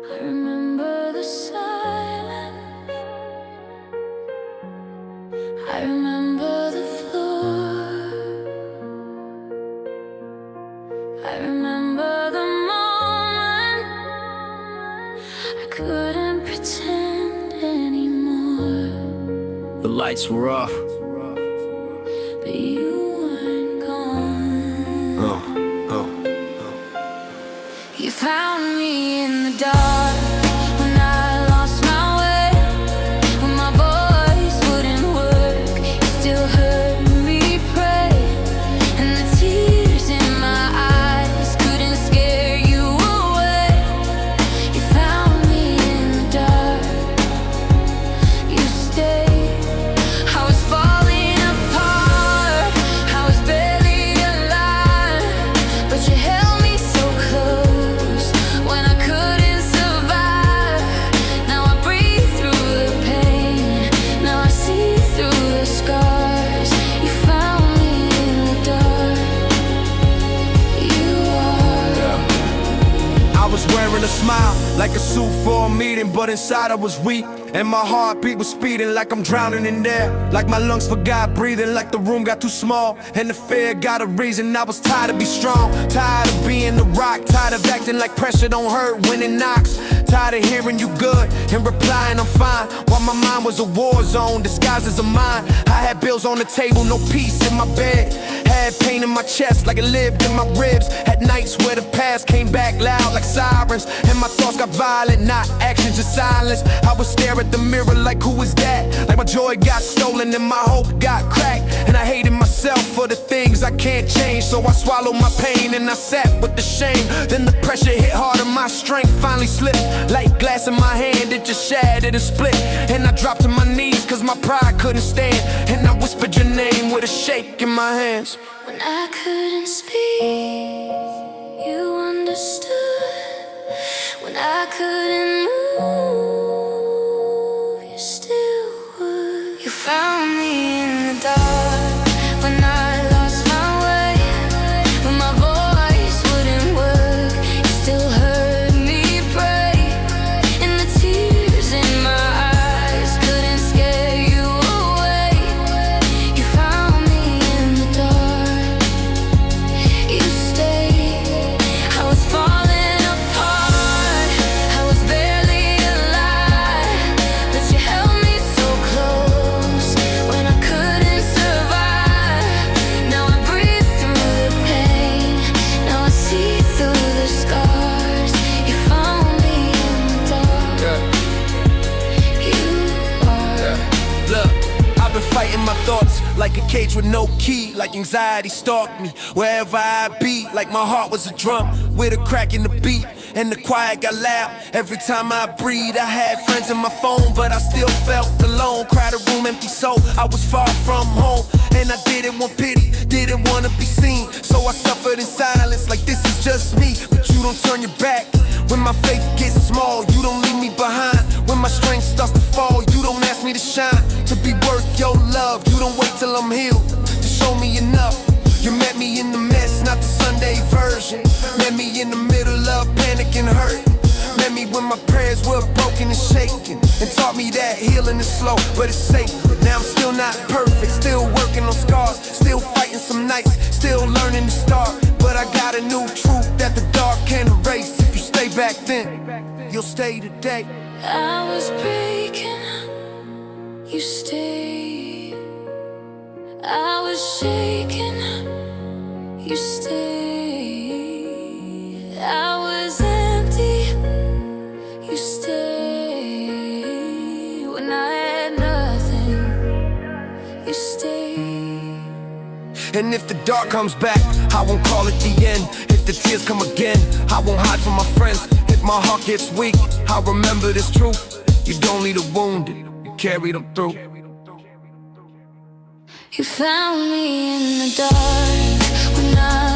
I remember the silence. I remember the floor. I remember the moment I couldn't pretend anymore. The lights were off. But you weren't gone. You found me in the dark when I lost my way, when my voice wouldn't work. You still heard me pray, and the tears in my eyes couldn't scare you away. You found me in the dark. You stayed. I was falling apart. I was barely alive, but you held me so close when I couldn't survive. Now I breathe through the pain. Now I see through the scars. You found me in the dark. You are. I was wearing a smile, like a suit for a meeting, but inside I was weak. And my heartbeat was speeding like I'm drowning in air. Like my lungs forgot breathing, like the room got too small. And the fear got a reason. I was tired of being strong, tired of being the rock, tired of acting like pressure don't hurt when it knocks. Tired of hearing you good and replying I'm fine, while my mind was a war zone disguised as a mine. I had bills on the table, no peace in my bed. Had pain in my chest like it lived in my ribs. Had nights where the past came back loud like sirens, and my thoughts got violent, not actions, just silence. I would stare at the mirror like, who is that? Like my joy got stolen and my hope got cracked. And I hated myself for the things I can't change, so I swallowed my pain and I sat with the shame. Then the pressure hit harder, my strength finally slipped. Like glass in my hand, it just shattered and split. And I dropped to my knees cause my pride couldn't stand. And I whispered your name with a shake in my hands. When I couldn't speak, you understood. When I couldn't move, you still would. You found me in the dark when I lost my way, when my voice wouldn't work. You still heard me pray, and the tears in my eyes couldn't scare you away. You found me in the dark. You stayed. I was falling apart. I was barely alive, but you held me so close when I couldn't survive. Now I breathe through the pain. Now I see through the scars. You found me in the dark. You are. Look, I've been fighting my thoughts like a cage with no key. Like anxiety stalked me wherever I be. Like my heart was a drum with a crack in the beat, and the quiet got loud every time I breathe. I had friends in my phone, but I still felt alone. Crowded room, empty soul, I was far from home. And I didn't want pity, didn't want to be seen, so I suffered in silence like this is just me. But you don't turn your back when my faith gets small. You don't leave me behind when my strength starts to fall. You don't ask me to shine to be worth your love. You don't wait till I'm healed to show me enough. You met me in the mess, not the Sunday version. Met me in the middle of panic and hurt. Met me when my prayers were broken and shaken, and taught me that healing is slow, but it's safe. Now I'm still not perfect, still working on scars, still fighting some nights, still learning to start. But I got a new truth that the dark can't erase. If you stay back then, you'll stay today. I was breaking, you stayed. I was shaking, you stayed. I was empty, you stayed. When I had nothing, you stayed. And if the dark comes back, I won't call it the end. If the tears come again, I won't hide from my friends. If my heart gets weak, I'll remember this truth. You don't need a wounded, you carry them through. You found me in the dark when I